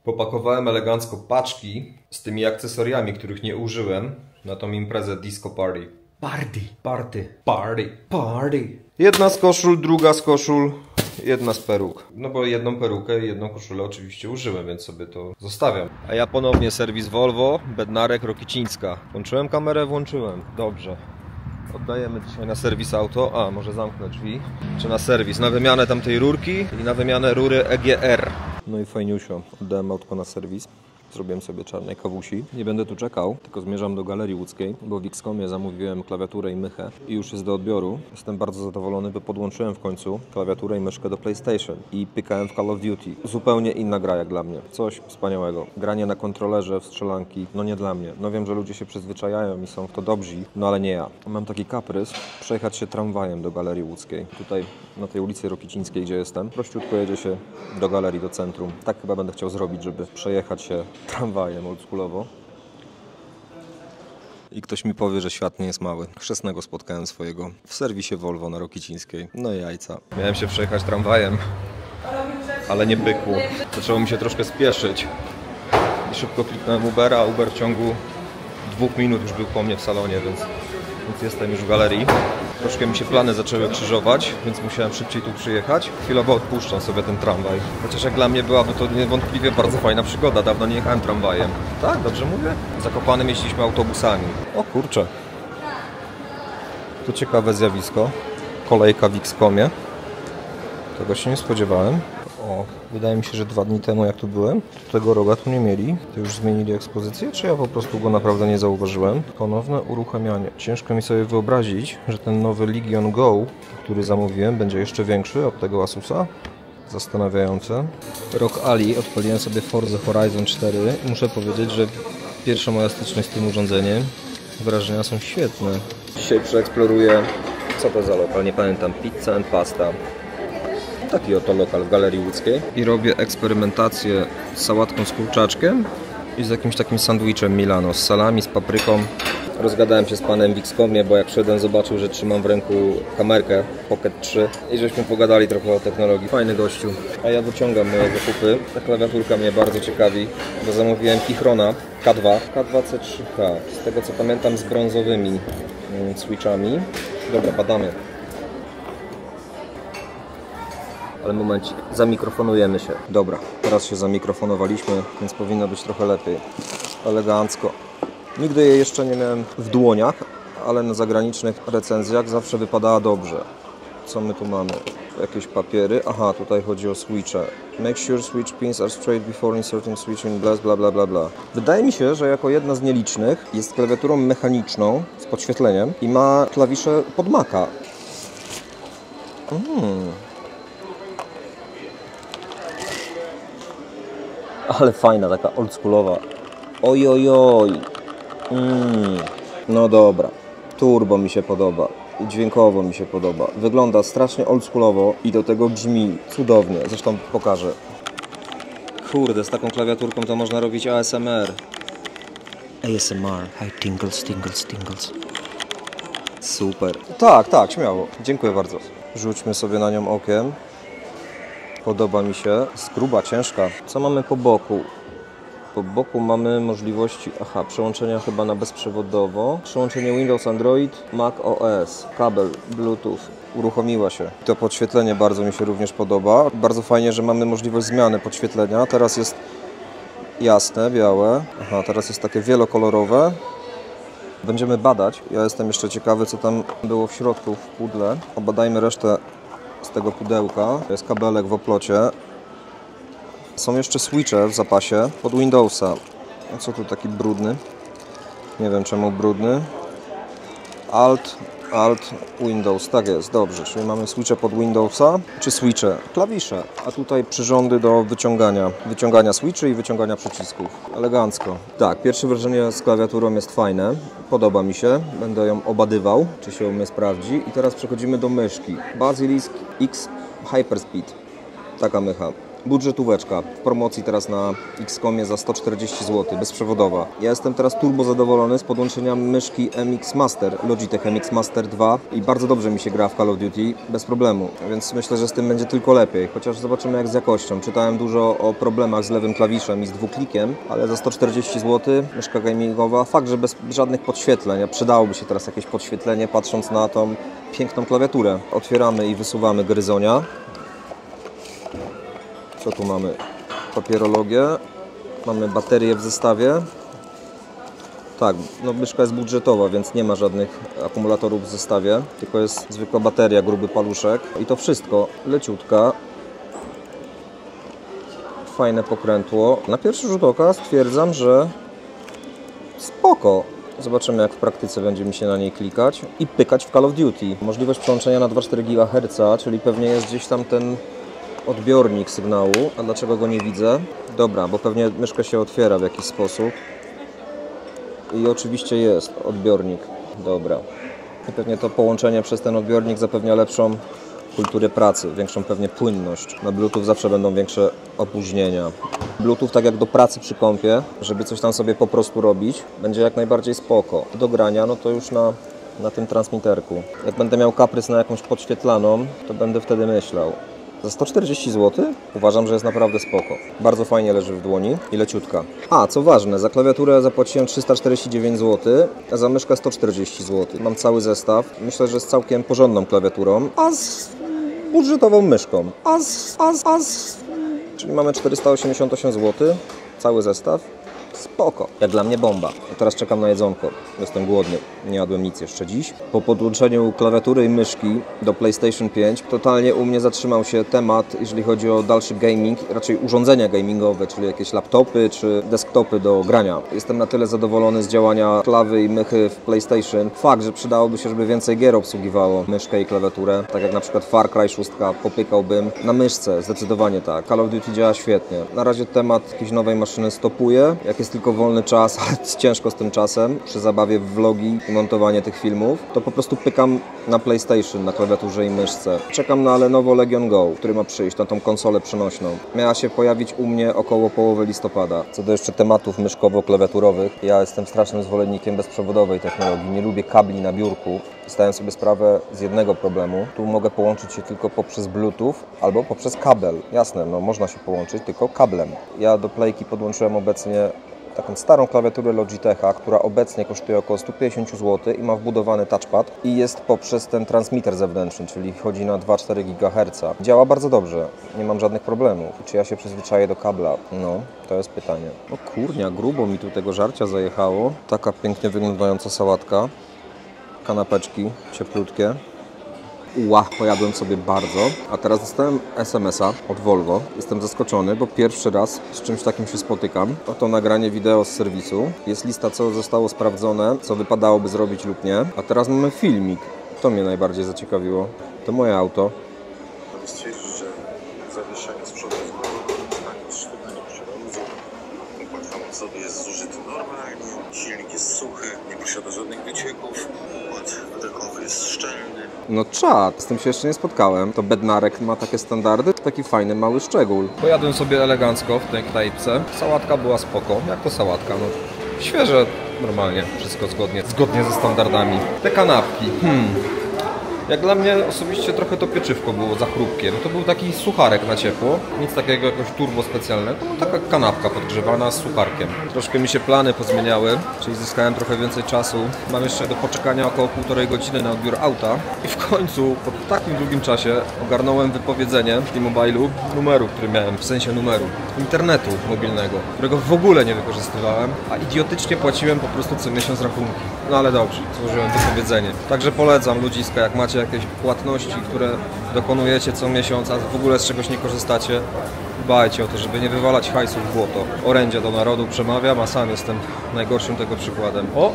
Popakowałem elegancko paczki z tymi akcesoriami, których nie użyłem, na tą imprezę Disco Party. Party. Jedna z koszul, druga z koszul, jedna z peruk. No bo jedną perukę i jedną koszulę oczywiście użyłem, więc sobie to zostawiam. A ja ponownie serwis Volvo, Bednarek, Rokicińska. Włączyłem kamerę, włączyłem. Dobrze. Oddajemy dzisiaj na serwis auto. A, może zamknę drzwi. Czy na serwis? Na wymianę tamtej rurki i na wymianę rury EGR. No i fajniusio. Oddałem autko na serwis. Zrobiłem sobie czarnej kawusi. Nie będę tu czekał, tylko zmierzam do Galerii Łódzkiej, bo w X-Comie zamówiłem klawiaturę i mychę i już jest do odbioru. Jestem bardzo zadowolony, bo podłączyłem w końcu klawiaturę i myszkę do PlayStation i pykałem w Call of Duty. Zupełnie inna gra jak dla mnie. Coś wspaniałego. Granie na kontrolerze w strzelanki, no nie dla mnie. No wiem, że ludzie się przyzwyczajają i są w to dobrzy, no ale nie ja. Mam taki kaprys, przejechać się tramwajem do Galerii Łódzkiej. Tutaj na tej ulicy Rokicińskiej, gdzie jestem. Prościutko jedzie się do galerii, do centrum. Tak chyba będę chciał zrobić, żeby przejechać się tramwajem oldschoolowo. I ktoś mi powie, że świat nie jest mały. Chrzestnego spotkałem swojego w serwisie Volvo na Rokicińskiej. No i jajca. Miałem się przejechać tramwajem, ale nie pykło. Zaczęło mi się troszkę spieszyć. I szybko kliknąłem Ubera, a Uber w ciągu 2 minut już był po mnie w salonie, więc jestem już w galerii. Troszkę mi się plany zaczęły krzyżować, więc musiałem szybciej tu przyjechać. Chwilowo odpuszczam sobie ten tramwaj. Chociaż jak dla mnie byłaby to niewątpliwie bardzo fajna przygoda. Dawno nie jechałem tramwajem. Tak, dobrze mówię? W Zakopanem jeździliśmy autobusami. O kurczę. To ciekawe zjawisko. Kolejka w X-Comie. Tego się nie spodziewałem. O, wydaje mi się, że 2 dni temu jak tu byłem, to tego roga tu nie mieli. To już zmienili ekspozycję, czy ja po prostu go naprawdę nie zauważyłem? Ponowne uruchamianie. Ciężko mi sobie wyobrazić, że ten nowy Legion Go, który zamówiłem, będzie jeszcze większy od tego Asusa. Zastanawiające. Rock Ali, odpaliłem sobie Forza Horizon 4. Muszę powiedzieć, że pierwsza moja styczność z tym urządzeniem. Wrażenia są świetne. Dzisiaj przeeksploruję, co to za lokal, nie pamiętam, Pizza and Pasta. Taki oto lokal w Galerii Łódzkiej. I robię eksperymentację z sałatką z kurczaczkiem i z jakimś takim sandwichem Milano, z salami, z papryką. Rozgadałem się z panem w X-Comie, bo jak szedłem, zobaczył, że trzymam w ręku kamerkę Pocket 3 i żeśmy pogadali trochę o technologii. Fajny gościu. A ja wyciągam moje zakupy. Ta klawiaturka mnie bardzo ciekawi, bo zamówiłem Kichrona K2 C3H. Z tego co pamiętam z brązowymi switchami. Dobra, badamy. Ale momencik, zamikrofonujemy się. Dobra, teraz się zamikrofonowaliśmy, więc powinno być trochę lepiej. Elegancko. Nigdy jej jeszcze nie miałem w dłoniach, ale na zagranicznych recenzjach zawsze wypadała dobrze. Co my tu mamy? Jakieś papiery. Aha, tutaj chodzi o switche. Make sure switch pins are straight before inserting switch in bla bla bla bla. Wydaje mi się, że jako jedna z nielicznych jest klawiaturą mechaniczną z podświetleniem i ma klawisze pod Maca. Ale fajna, taka oldschoolowa. Ojojoj. No dobra. Turbo mi się podoba. I dźwiękowo mi się podoba. Wygląda strasznie oldschoolowo i do tego brzmi cudownie. Zresztą pokażę. Kurde, z taką klawiaturką to można robić ASMR. ASMR. Hi, tingles, tingles, tingles. Super. Tak, śmiało. Dziękuję bardzo. Rzućmy sobie na nią okiem. Podoba mi się. Jest gruba, ciężka. Co mamy po boku? Po boku mamy możliwości, przełączenia chyba na bezprzewodowo. Przełączenie Windows, Android, Mac OS. Kabel, Bluetooth. Uruchomiła się. To podświetlenie bardzo mi się również podoba. Bardzo fajnie, że mamy możliwość zmiany podświetlenia. Teraz jest jasne, białe. Teraz jest takie wielokolorowe. Będziemy badać. Ja jestem jeszcze ciekawy, co tam było w środku w pudle. Obadajmy resztę z tego pudełka. To jest kabelek w oplocie. Są jeszcze switche w zapasie pod Windowsa. A co tu taki brudny? Nie wiem czemu brudny. Alt, Windows. Tak jest, dobrze. Czyli mamy switche pod Windowsa, czy switche? Klawisze. A tutaj przyrządy do wyciągania switchy i wyciągania przycisków. Elegancko. Tak, pierwsze wrażenie z klawiaturą jest fajne. Podoba mi się. Będę ją obadywał, czy się u mnie sprawdzi. I teraz przechodzimy do myszki. Basilisk X Hyperspeed. Taka mycha. Budżetóweczka. W promocji teraz na XCOMie za 140 zł, bezprzewodowa. Ja jestem teraz turbo zadowolony z podłączenia myszki MX Master, Logitech MX Master 2 i bardzo dobrze mi się gra w Call of Duty, bez problemu. Więc myślę, że z tym będzie tylko lepiej. Chociaż zobaczymy jak z jakością. Czytałem dużo o problemach z lewym klawiszem i z dwuklikiem, ale za 140 zł myszka gamingowa, fakt, że bez żadnych podświetleń. Przydałoby się teraz jakieś podświetlenie, patrząc na tą piękną klawiaturę. Otwieramy i wysuwamy gryzonia. Co tu mamy? Papierologię. Mamy baterię w zestawie. Tak, no myszka jest budżetowa, więc nie ma żadnych akumulatorów w zestawie, tylko jest zwykła bateria, gruby paluszek. I to wszystko. Leciutka. Fajne pokrętło. Na pierwszy rzut oka stwierdzam, że spoko. Zobaczymy jak w praktyce będzie mi się na niej klikać i pykać w Call of Duty. Możliwość przełączenia na 2,4 GHz, czyli pewnie jest gdzieś tam ten odbiornik sygnału. A dlaczego go nie widzę? Dobra, bo pewnie myszka się otwiera w jakiś sposób. I oczywiście jest odbiornik. Dobra. I pewnie to połączenie przez ten odbiornik zapewnia lepszą kulturę pracy, większą pewnie płynność. Na Bluetooth zawsze będą większe opóźnienia. Bluetooth tak jak do pracy przy kompie, żeby coś tam sobie po prostu robić, będzie jak najbardziej spoko. Do grania, no to już na tym transmiterku. Jak będę miał kaprys na jakąś podświetlaną, to będę wtedy myślał. Za 140 zł uważam, że jest naprawdę spoko. Bardzo fajnie leży w dłoni i leciutka. A, co ważne, za klawiaturę zapłaciłem 349 zł, a za myszkę 140 zł. Mam cały zestaw. Myślę, że z całkiem porządną klawiaturą, a z budżetową myszką. Czyli mamy 488 zł, cały zestaw. Spoko. Jak dla mnie bomba. A teraz czekam na jedzonko. Jestem głodny. Nie jadłem nic jeszcze dziś. Po podłączeniu klawiatury i myszki do PlayStation 5 totalnie u mnie zatrzymał się temat, jeżeli chodzi o dalszy gaming, raczej urządzenia gamingowe, czyli jakieś laptopy czy desktopy do grania. Jestem na tyle zadowolony z działania klawy i mychy w PlayStation. Fakt, że przydałoby się, żeby więcej gier obsługiwało myszkę i klawiaturę. Tak jak na przykład Far Cry 6 popykałbym na myszce. Zdecydowanie tak. Call of Duty działa świetnie. Na razie temat jakiejś nowej maszyny stopuję. Jak jest tylko wolny czas, ale jest ciężko z tym czasem, przy zabawie w vlogi i montowanie tych filmów, to po prostu pykam na PlayStation, na klawiaturze i myszce. Czekam na Lenovo Legion Go, który ma przyjść, na tą konsolę przenośną. Miała się pojawić u mnie około połowy listopada. Co do jeszcze tematów myszkowo-klawiaturowych, ja jestem strasznym zwolennikiem bezprzewodowej technologii. Nie lubię kabli na biurku. Zdałem sobie sprawę z jednego problemu. Tu mogę połączyć się tylko poprzez Bluetooth albo poprzez kabel. Jasne, no można się połączyć tylko kablem. Ja do Playki podłączyłem obecnie taką starą klawiaturę Logitecha, która obecnie kosztuje około 150 zł i ma wbudowany touchpad i jest poprzez ten transmitter zewnętrzny, czyli chodzi na 2,4 GHz. Działa bardzo dobrze, nie mam żadnych problemów. Czy ja się przyzwyczaję do kabla? No, to jest pytanie. O kurnia, grubo mi tu tego żarcia zajechało. Taka pięknie wyglądająca sałatka. Kanapeczki cieplutkie. Pojadłem sobie bardzo, a teraz dostałem SMS-a od Volvo. Jestem zaskoczony, bo pierwszy raz z czymś takim się spotykam. Oto nagranie wideo z serwisu. Jest lista, co zostało sprawdzone, co wypadałoby zrobić lub nie. A teraz mamy filmik. To mnie najbardziej zaciekawiło. To moje auto. Stwierdził, że zawieszenie z przodu jest w stanie sztywnego przerozu. Układ hamocowy jest zużyty normalnie. Silnik jest suchy, nie posiada żadnych wycieków. Układ wydechowy jest szczelny. No czad, z tym się jeszcze nie spotkałem. To Bednarek ma takie standardy, taki fajny mały szczegół. Pojadłem sobie elegancko w tej knajpce. Sałatka była spoko. Jak to sałatka? No świeże, normalnie, wszystko zgodnie ze standardami. Te kanapki, jak dla mnie osobiście trochę to pieczywko było za chrupkie. No to był taki sucharek na ciepło, nic takiego jakoś turbo specjalnego. No taka kanapka podgrzewana z sucharkiem. Troszkę mi się plany pozmieniały, czyli zyskałem trochę więcej czasu. Mam jeszcze do poczekania około 1,5 godziny na odbiór auta. I w końcu, po takim długim czasie, ogarnąłem wypowiedzenie w T-Mobile'u numeru, który miałem, w sensie numeru internetu mobilnego, którego w ogóle nie wykorzystywałem, a idiotycznie płaciłem po prostu co miesiąc rachunki. No ale dobrze, złożyłem wypowiedzenie. Także polecam ludziska, jak macie jakieś płatności, które dokonujecie co miesiąc, a w ogóle z czegoś nie korzystacie, dbajcie o to, żeby nie wywalać hajsu w błoto. Orędzia do narodu przemawiam, a sam jestem najgorszym tego przykładem. O!